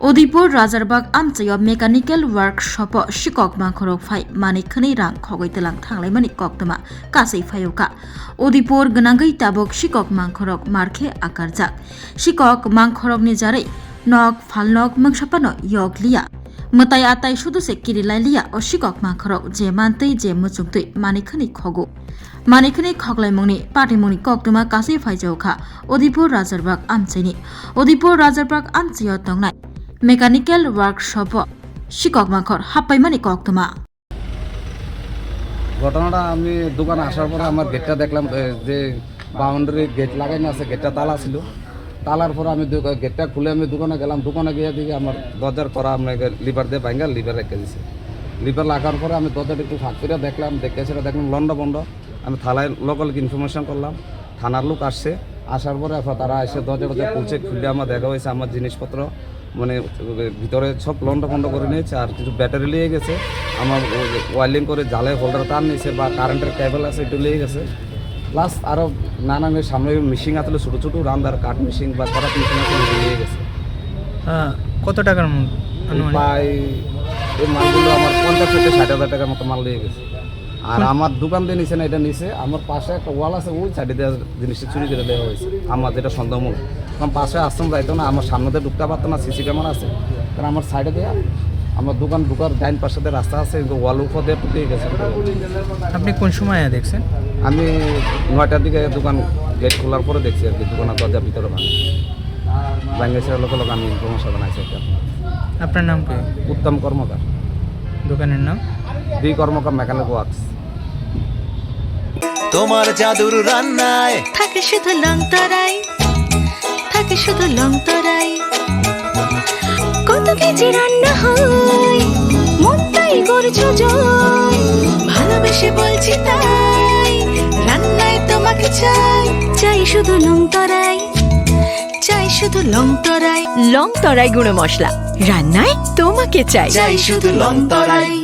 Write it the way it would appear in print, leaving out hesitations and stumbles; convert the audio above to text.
उदयपुर राजारबाग आमचायाव mechanical workshop शिकक माखरक फाइ मानिखनि रां खगैतलां थांलायमानि कक्तमा कासै फायौका उदयपुर गनांगै ताबक शिकक माखरक मारखे आकारजाक शिकक माखरकनि जारै नक फालनक मंगसापानो यगलिया मताय आताय सुदुसे किरिलाइलिया ओ शिकक माखरक जे मानतै जे मुचुंतै मानिखनि खगु मानिखनि खगलायमुंनि पाटिमुंनि कक्तमा कासै फायजौखा उदयपुर राजारबाग आमचायनि उदयपुर राजारबाग आमचायाव तंनाय मेकानिकल वर्कशॉप शिकक माखर हाप्पायमानि कक्तमा ঘটনাটা আমি দোকানে আসার পরে আমার গেটটা দেখলাম যে বাউন্ডারি গেট লাগাইনা আছে, গেটটা তালা ছিল। তালার পরে আমি গেটটা খুলে আমি দোকানে গেলাম। দোকানে গিয়ে দেখি আমার দরজার করা আপনাকে লিভার দিয়ে ভাঙ্গা লিভার রেখে দিছে। লিভার লাগার পরে আমি দরজাটা একটু ফাঁক করে দেখলাম, সেটা দেখলাম লন্ড বন্ধ। আমি থানায় লোকাল ইনফরমেশন করলাম, থানার লোক আসছে। আসার পরে তারা এসে দরজা খুলছে, খুলে আমার দেখা হয়েছে আমার জিনিসপত্র মানে ভিতরে সব লন্ড বন্ধ করে নিয়েছে। আর কিছু ব্যাটারি লিয়ে গেছে, আমার ওয়াইলিং করে জালে হোল্ডার তার নিয়েছে বা কারেন্টের কেবল আছে একটু লিয়ে গেছে। প্লাস আরও নানান সামনে মেশিন আসলে ছোটো ছোটো রান্দার কাঠ মেশিন বা করাত মেশিন আছে লিয়ে গেছে। কত টাকার প্রায় এই মালগুলো আমার 50 থেকে 60,000 টাকার মতো মাল লিয়ে গেছে। আর আমার দোকান দিয়ে নিচে না, এটা নিচে আমার পাশে একটা ওয়াল আছে, ওই সাইডে দেওয়া জিনিসটা চুরি করে দেওয়া হয়েছে আমার, যেটা সন্দেহমূলক। কারণ পাশে আসতাম যাইতো না, আমার সামনে দিয়ে ঢুকতে পারতো না, সিসি ক্যামেরা আছে। কারণ আমার সাইডে দেওয়া আমার দোকান ঢুকার ডাইন পাশে দিয়ে রাস্তা আছে, কিন্তু ওয়াল উপর দিয়ে ঢুকে গেছে। আপনি কোন সময় দেখছেন? আমি 9টার দিকে দোকান গেট খোলার পরে দেখছি আর কি, দোকানের দরজা ভিতরে বাংলাদেশের লোক আমি সমস্যা বানাইছি। আপনার নাম কি? উত্তম কর্মকার। দোকানের নাম বি কর্মকার মেকানিক ওয়ার্কস। তোমার জাদুর রান্নায় থাকে শুধু লং তরাই, থাকে শুধু লং তরাই। কত কেজি রান্না হয় মনটাই করছো জয়, ভালোবেসে বলছি তাই রান্নায় তোমাকে চাই, চাই শুধু লং তরাই, চাই শুধু লং তরাই। লং তরাই গুঁড়ো মশলা রান্নায় তোমাকে চাই, চাই শুধু লং তরাই।